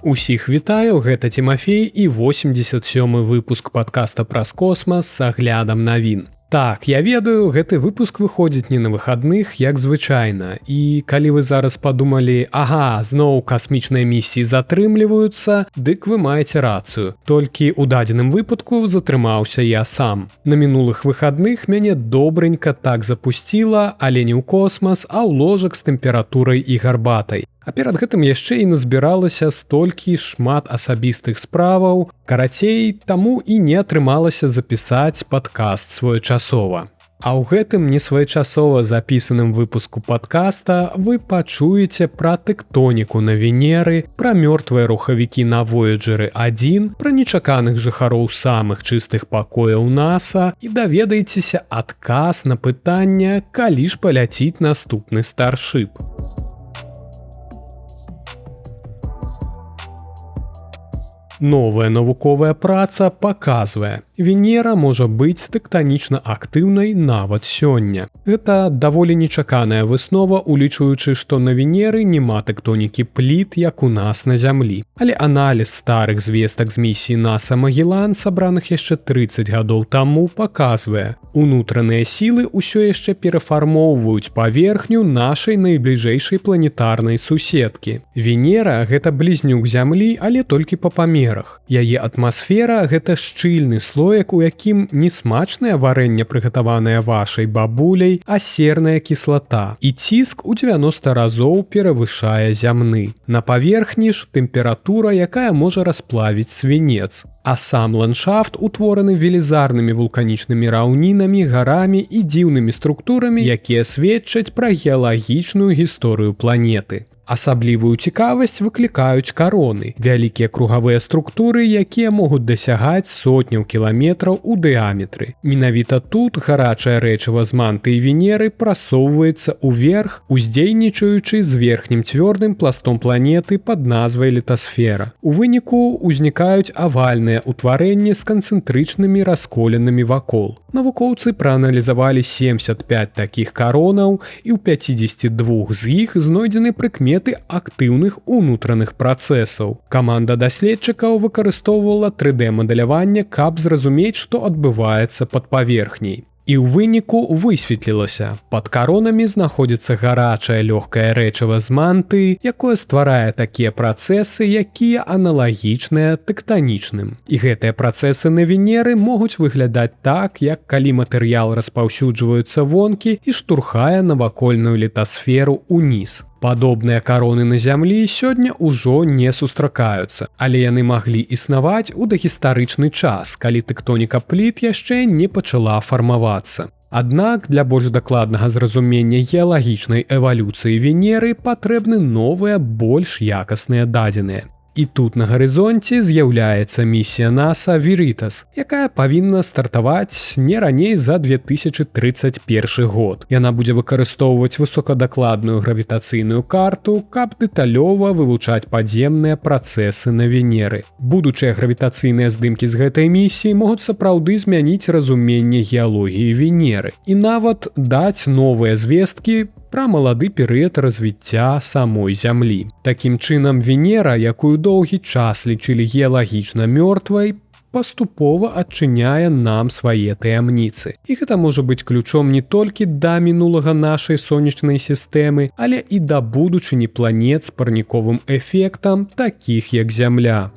Усіх вітаю, гэта Тимофей і 87-й выпуск падкаста праз космас з аглядам навін. Так, я ведаю, гэты выпуск выходзіць не на выхадных, як звычайна. І калі вы зараз падумалі, ага, зноў касмічныя місіі затрымліваюцца, дык вы маеце рацыю. Толькі ў дадзеным выпадку затрымаўся я сам. На мінулых выхадных мяне добренька так запусціла, але не ў космас, а ў ложак з тэмпературай і гарбатай. А перад гэтым яшчэ і назбіралася столькі шмат асабістых справаў, карацей, таму і не атрымалася запісаць падкаст своечасова. А ў гэтым несвоечасова запісаным выпуску падкаста вы пачуеце пра тэктоніку на Венеры, пра мёртвыя рухавікі на Voyager-1, пра нечаканых жыхароў самых чыстых пакояў НАСА і даведаецеся адказ на пытанне, калі ж паляціць наступны Starship. Новая навуковая праца паказвае, Венера можа быць тэктанічна актыўнай нават сёння. Гэта даволі нечаканая выснова, улічваючы, што на Венеры няма тэктонікі пліт, як у нас на Зямлі. Але аналіз старых звестак з місіі НАСА Магеллан, сабраных яшчэ 30 гадоў таму, паказвае, унутраныя сілы ўсё яшчэ перафармоўваюць паверхню нашай найбліжэйшай планетарнай суседкі. Венера – гэта блізнюк Зямлі, але толькі па памерах. Яе атмасфера – гэта шчыльны слоек, у якім не смачнае варэнне, прыгатаванае вашай бабуляй, а серная кіслата. І ціск у 90 разоў перавышае зямны. На паверхні ж тэмпература, якая можа расплавіць свінец. А сам ландшафт утвораны велізарнымі вулканічнымі раўнінамі, гарамі і дзіўнымі структурамі, якія сведчаць пра геалагічную гісторыю планеты. Асаблівую цікавасць выклікаюць кароны, вялікія кругавыя структуры, якія могуць дасягаць сотняў кіламетраў у дыаметры. Менавіта тут гарачае рэчыва з мантыі Венеры прасоўваецца ўверх, уздзейнічаючы з верхнім цвёрдым пластом планеты пад назвай літасфера. У выніку ўзнікаюць авальныя ўтварэнні з канцэнтрычнымі расколінамі вакол. Навукоўцы прааналізавалі 75 такіх каронаў, і ў 52 з іх знойдзены прыкметы актыўных унутраных працэсаў. Каманда даследчыкаў выкарыстоўвала 3D-мадэляванне, каб зразумець, што адбываецца пад паверхняй. І ў выніку высветлілася, пад каронамі знаходзіцца гарачае лёгкае рэчыва з мантыі, якое стварае такія працэсы, якія аналагічныя тэктанічным. І гэтыя працэсы на Венеры могуць выглядаць так, як калі матэрыял распаўсюджваецца вонкі і штурхае навакольную літасферу ўніз. Падобныя кароны на Зямлі сёння ўжо не сустракаюцца, але яны маглі існаваць у дагістарычны час, калі тэктоніка пліт яшчэ не пачала фармавацца. Аднак для больш дакладнага зразумення геалагічнай эвалюцыі Венеры патрэбны новыя, больш якасныя дадзеныя. І тут на гарызонце з'яўляецца місія НАСА «Веритас», якая павінна стартаваць не раней за 2031 год. Яна будзе выкарыстоўваць высокадакладную гравітацыйную карту, каб дэталёва вывучаць падземныя працэсы на Венеры. Будучыя гравітацыйныя здымкі з гэтай місіі могуць сапраўды змяніць разуменне геалогіі Венеры і нават даць новыя звесткі пра малады перыяд развіцця самой Зямлі. Такім чынам, Венера, якую доўгі час лічылі геалагічна мёртвай, паступова адчыняе нам свае таямніцы. І гэта можа быць ключом не толькі да мінулага нашай сонечнай сістэмы, але і да будучыні планет з парніковым эфектам, такіх як Зямля.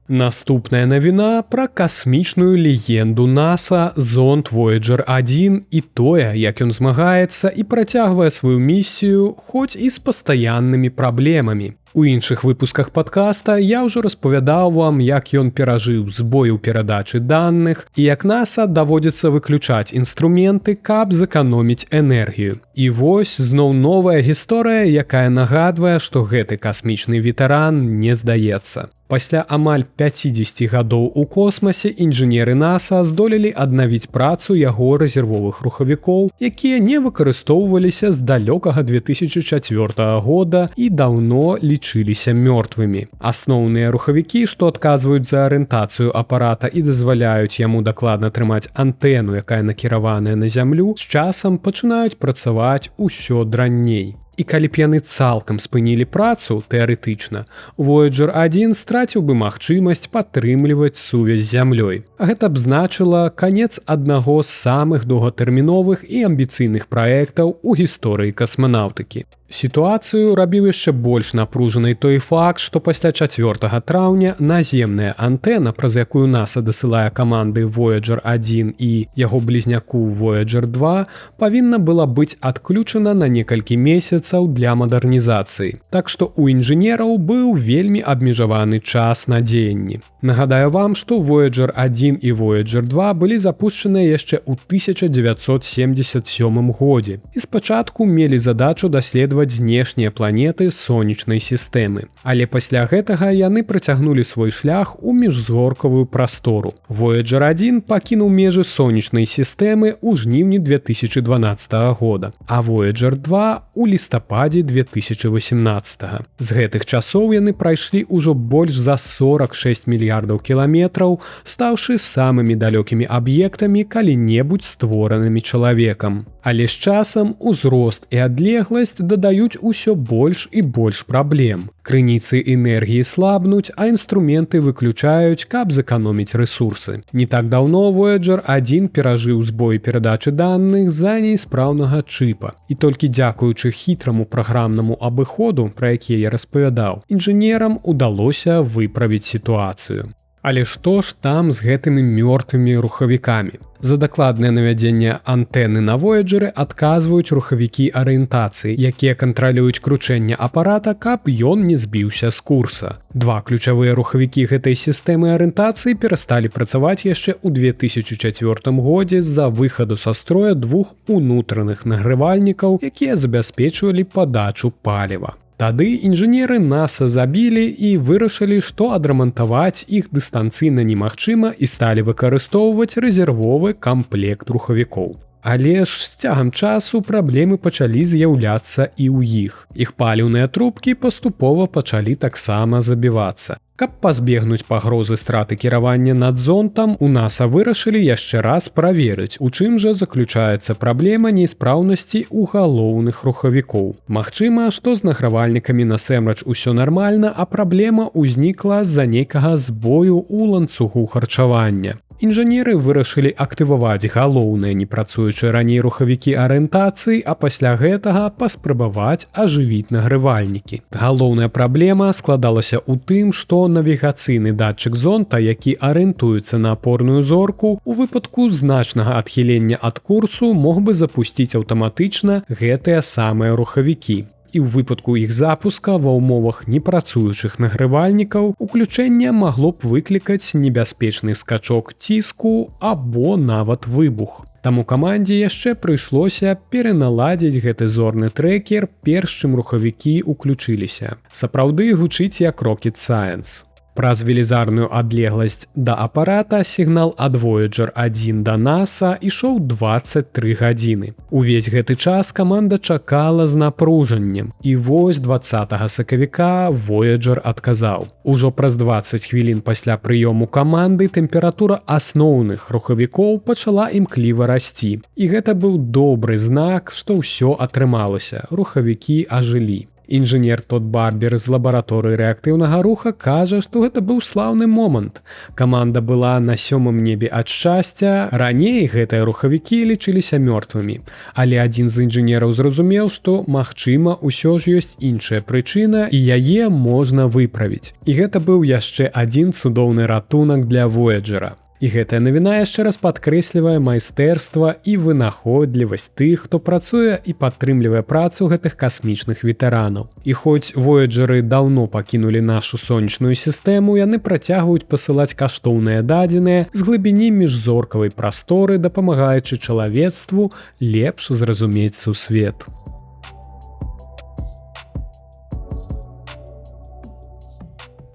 Наступная навіна пра касмічную легенду НАСА зонд Voyager-1 і тое, як ён змагаецца і працягвае сваю місію, хоць і з пастаяннымі праблемамі. У іншых выпусках падкаста я ўжо распавядаў вам, як ён перажыў збой у перадачы даных і як НАСА даводзіцца выключаць інструменты, каб зэканоміць энергію. І вось зноў новая гісторыя, якая нагадвае, што гэты касмічны ветэран не здаецца. Пасля амаль 50 гадоў у космасе інжынеры НАСА здолелі аднавіць працу яго рэзервовых рухавікоў, якія не выкарыстоўваліся з далёкага 2004 года і даўно лічыліся лічыліся мёртвымі. Асноўныя рухавікі, што адказваюць за арыентацыю апарата і дазваляюць яму дакладна трымаць антэну, якая накіраваная на зямлю, з часам пачынаюць працаваць усё дрэнней. І калі б яны цалкам спынілі працу, тэарэтычна, Voyager 1 страціў бы магчымасць падтрымліваць сувязь з зямлёй. Гэта б значыла канец аднаго з самых доўгатэрміновых і амбіцыйных праектаў у гісторыі касманаўтыкі. Сітуацыю рабіў яшчэ больш напружанай той факт, што пасля 4 траўня наземная антэна, праз якую NASA дасылае каманды Voyager 1 і яго блізняку Voyager 2, павінна была быць адключана на некалькі месяцаў для мадэрнізацыі. Так што ў інжынераў быў вельмі абмежаваны час на дзеянні. Нагадаю вам, што Voyager 1 і Voyager 2 былі запушчаныя яшчэ ў 1977 годзе і спачатку мелі задачу даследаваць знешнія планеты сонечнай сістэмы. Але пасля гэтага яны працягнулі свой шлях у міжзоркавую прастору. Voyager 1 пакінуў межы сонечнай сістэмы ў жніўні 2012 года, а Voyager 2 у лістападзе 2018. З гэтых часоў яны прайшлі ўжо больш за 46 мільярдаў кіламетраў, стаўшы самымі далёкімі аб'ектамі калі-небудзь створанымі чалавекам. Але з часам узрост і адлегласць дадаюць усё больш і больш праблем. Крыніцы энергіі слабнуць, а інструменты выключаюць, каб зэканоміць рэсурсы. Не так даўно Voyager 1 перажыў збой перадачы даных з-за неіспраўнага чыпа. І толькі дзякуючы хітраму праграмнаму абыходу, пра які я распавядаў, інжынерам удалося выправіць сітуацыю. Але што ж там з гэтымі мёртвымі рухавікамі? За дакладнае навядзенне антэны на Voyager адказваюць рухавікі арыентацыі, якія кантралююць кручэнне апарата, каб ён не збіўся з курса. Два ключавыя рухавікі гэтай сістэмы арыентацыі перасталі працаваць яшчэ ў 2004 годзе з-за выхаду са строя двух унутраных награвальнікаў, якія забяспечвалі падачу паліва. Тады інжынеры NASA забілі і вырашылі, што адрамантаваць іх дыстанцыйна немагчыма і сталі выкарыстоўваць рэзервовы камплект рухавікоў. Але ж з цягам часу праблемы пачалі з'яўляцца і ў іх. Іх паліўныя трубкі паступова пачалі таксама забівацца. Каб пазбегнуць пагрозы страты кіравання над зонтам, у NASA вырашылі яшчэ раз праверыць, у чым жа заключаецца праблема неіспраўнасці ў галоўных рухавікоў. Магчыма, што з награвальнікамі насамрэч усё нармальна, а праблема ўзнікла з-за нейкага збою ў ланцугу харчавання. Інжынеры вырашылі актываваць галоўныя непрацуючыя раней рухавікі арыентацыі, а пасля гэтага паспрабаваць ажывіць награвальнікі. Галоўная праблема складалася ў тым, што навігацыйны датчык зонта, які арыентуецца на апорную зорку, у выпадку значнага адхілення ад курсу мог бы запусціць аўтаматычна гэтыя самыя рухавікі. І ў выпадку іх запуска ва ўмовах непрацуючых награвальнікаў уключэнне магло б выклікаць небяспечны скачок ціску або нават выбух. Таму камандзе яшчэ прыйшлося пераналадзіць гэты зорны трэкер, перш чым рухавікі ўключыліся. Сапраўды гучыць як Rocket Science. Праз велізарную адлегласць да апарата сігнал ад Voyager 1 да NASA ішоў 23 гадзіны. Увесь гэты час каманда чакала з напружаннем. І вось 20 сакавіка Voyager адказаў. Ужо праз 20 хвілін пасля прыёму каманды тэмпература асноўных рухавікоў пачала імкліва расці. І гэта быў добры знак, што ўсё атрымалася. Рухавікі ажылі. Інжынер Тод Барбер з лабараторыі рэактыўнага руха кажа, што гэта быў слаўны момант. Каманда была на 7-м небе ад шчасця, раней гэтыя рухавікі лічыліся мёртвымі. Але адзін з інжынераў зразумеў, што, магчыма, усё ж ёсць іншая прычына і яе можна выправіць. І гэта быў яшчэ адзін цудоўны ратунак для Voyager. І гэтая навіна яшчэ раз падкрэслівае майстэрства і вынаходлівасць тых, хто працуе і падтрымлівае працу гэтых касмічных ветэранаў. І хоць Voyager'ы даўно пакінулі нашу сонечную сістэму, яны працягваюць пасылаць каштоўныя дадзеныя з глыбіні міжзоркавай прасторы, дапамагаючы чалавецтву лепш зразумець сусвет.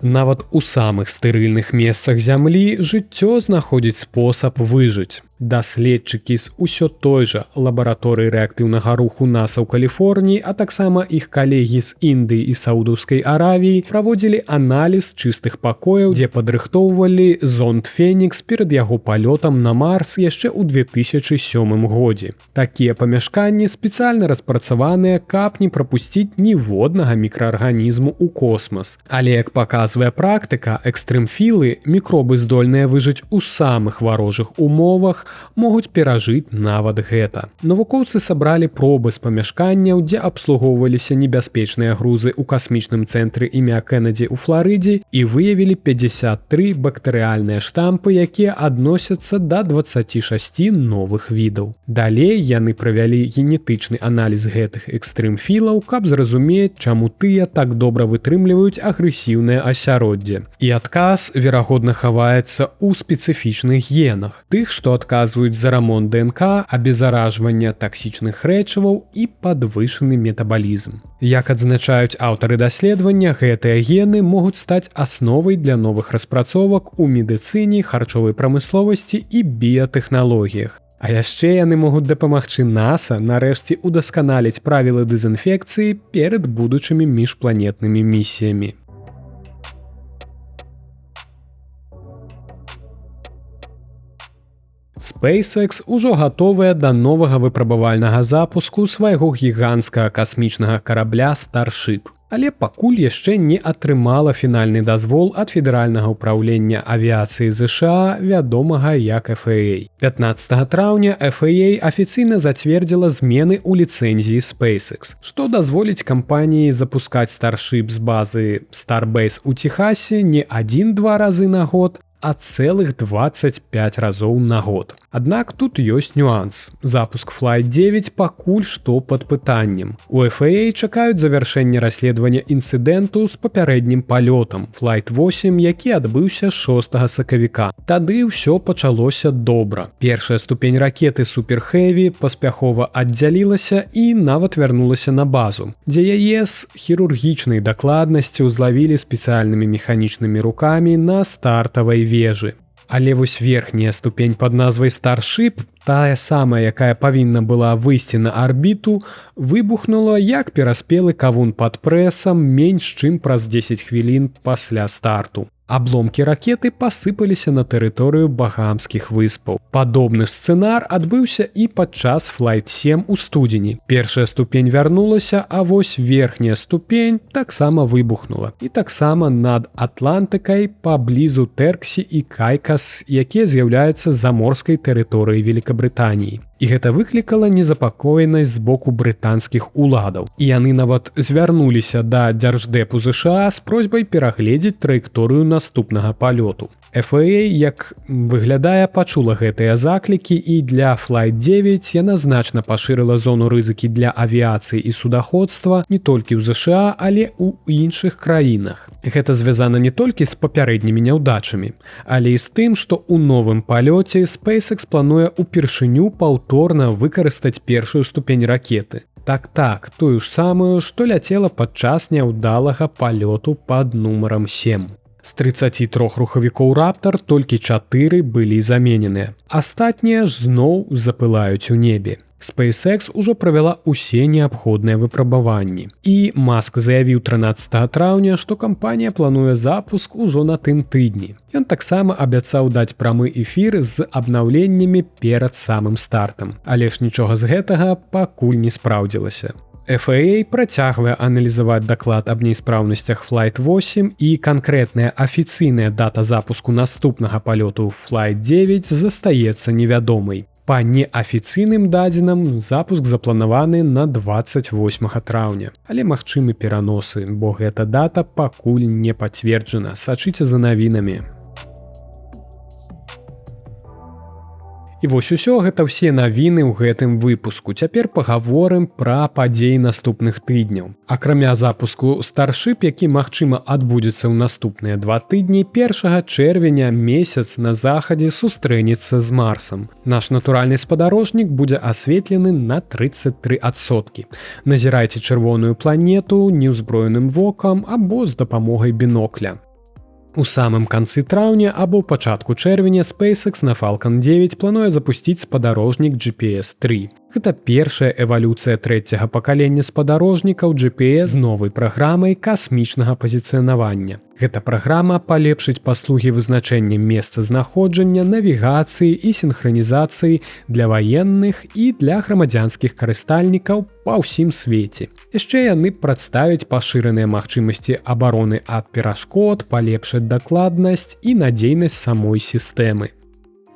Нават у самых стэрыльных месцах зямлі жыццё знаходзіць спосаб выжыць. Даследчыкі з усё той жа лабараторыі рэактыўнага руху НАСА ў Каліфорніі, а таксама іх калегі з Індыі і Саудаўскай Аравіі праводзілі аналіз чыстых пакояў, дзе падрыхтоўвалі зонд «Фенікс» перад яго палётам на Марс яшчэ ў 2007 годзе. Такія памяшканні спецыяльна распрацаваныя, каб не прапусціць ніводнага мікраарганізму ў космас. Але, як паказвае практыка, экстрэмфілы, мікробы здольныя выжыць у самых варожых умовах, могуць перажыць нават гэта. Навукоўцы сабралі пробы з памяшканняў, дзе абслугоўваліся небяспечныя грузы ў касмічным цэнтры імя Кеннеді ў Фларыдзе і выявілі 53 бактэрыяльныя штампы, якія адносяцца да 26 новых відаў. Далей яны правялі генетычны аналіз гэтых экстрэмфілаў, каб зразумець, чаму тыя так добра вытрымліваюць агрэсіўнае асяроддзе. І адказ, верагодна, хаваецца ў спецыфічных генах, тых, што адказваюць за рамонт ДНК, абеззаражвання таксічных рэчываў і падвышаны метабалізм. Як адзначаюць аўтары даследавання, гэтыя гены могуць стаць асновай для новых распрацовак у медыцыне, харчовай прамысловасці і біятэхналогіях. А яшчэ яны могуць дапамагчы НАСА нарэшце удасканаліць правілы дэзінфекцыі перад будучымі міжпланетнымі місіямі. SpaceX ужо гатовая да новага выпрабавальнага запуску свайго гіганцкага касмічнага карабля Starship. Але пакуль яшчэ не атрымала фінальны дазвол ад Федэральнага ўпраўлення авіяцыі ЗША, вядомага як FAA. 15 траўня FAA афіцыйна зацвердзіла змены ў ліцэнзіі SpaceX, што дазволіць кампаніі запускаць Starship з базы Starbase у Техасе не 1-2 разы на год, а цэлых 25 разоў на год. Аднак тут ёсць нюанс. Запуск Flight 9 пакуль што пад пытаннем. У FAA чакаюць завяршэння расследавання інцыдэнту з папярэднім палётам Flight 8, які адбыўся 6 сакавіка. Тады ўсё пачалося добра. Першая ступень ракеты Super Heavy паспяхова аддзялілася і нават вярнулася на базу, дзе яе з хірургічнай дакладнасцю злавілі спецыяльнымі механічнымі рукамі на стартавай вежы. Але вось верхняя ступень пад назвай Starship, тая самая, якая павінна была выйсці на арбіту, выбухнула як пераспелы кавун пад прэсам менш чым праз 10 хвілін пасля старту. Абломкі ракеты пасыпаліся на тэрыторыю Багамскіх выспаў. Падобны сцэнар адбыўся і падчас Flight 7 у студзені. Першая ступень вярнулася, а вось верхняя ступень таксама выбухнула. І таксама над Атлантыкай паблізу Тэрксі і Кайкас, якія з'яўляюцца заморскай тэрыторыяй Великабрытаніі. І гэта выклікала незапакоенасць з боку брытанскіх уладаў. І яны нават звярнуліся да Дзярждэпу ЗША з просьбай перагледзець траекторыю наступнага палёту. FAA, як выглядае, пачула гэтыя заклікі, і для Flight 9 яна значна пашырыла зону рызыкі для авіяцыі і судаходства не толькі ў ЗША, але ў іншых краінах. Гэта звязана не толькі з папярэднімі няўдачамі, але і з тым, што ў новым палёце SpaceX плануе ўпершыню паўторна выкарыстаць першую ступень ракеты. Так, тую ж самую, што ляцела падчас няўдалага палёту пад нумарам 7. З 33 рухавікоў Raptor толькі 4 былі замененыя. Астатнія ж зноў запылаюць у небе. SpaceX ужо правяла ўсе неабходныя выпрабаванні. І Маск заявіў 13 траўня, што кампанія плануе запуск ужо на тым тыдні. Ён таксама абяцаў даць прамы эфір з абнаўленнямі перад самым стартам. Але ж нічога з гэтага пакуль не спраўдзілася. FAA працягвае аналізаваць даклад аб неіспраўнасцях Flight 8 і канкрэтная афіцыйная дата запуску наступнага палёту Flight 9 застаецца невядомай. Па неафіцыйным дадзенам запуск запланаваны на 28 траўня. Але магчымы пераносы, бо гэта дата пакуль не пацверджана. Сачыце за навінамі. І вось усё гэта ўсе навіны ў гэтым выпуску. Цяпер пагаворым пра падзеі наступных тыдняў. Акрамя запуску Starship, які, магчыма, адбудзецца ў наступныя 2 тыдні, 1 чэрвеня месяц на захадзе сустрэнецца з Марсам. Наш натуральны спадарожнік будзе асветлены на 33%. Назірайце чырвоную планету неўзброеным вокам або з дапамогай бінокля. У самым канцы траўня або пачатку чэрвеня SpaceX на Falcon 9 плануе запусціць спадарожнік GPS-3. Гэта першая эвалюцыя трэцяга пакалення спадарожнікаў GPS з новай праграмай касмічнага пазіцыянавання. Гэта праграма палепшыць паслугі вызначэння месцазнаходжання, навігацыі і сінхранізацыі для ваенных і для грамадзянскіх карыстальнікаў па ўсім свеце. Яшчэ яны прадставяць пашыраныя магчымасці абароны ад перашкод, палепшаць дакладнасць і надзейнасць самой сістэмы.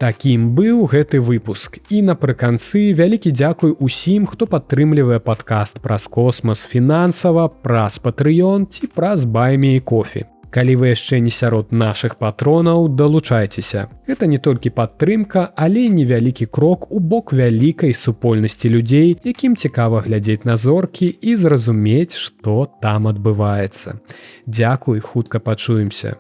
Такім быў гэты выпуск. І напрыканцы вялікі дзякуй усім, хто падтрымлівае падкаст праз космас фінансава, праз Patreon ці праз Buy Me Coffee. Калі вы яшчэ не сярод нашых патронаў, далучайцеся. Гэта не толькі падтрымка, але і невялікі крок у бок вялікай супольнасці людзей, якім цікава глядзець на зоркі і зразумець, што там адбываецца. Дзякуй, хутка пачуемся.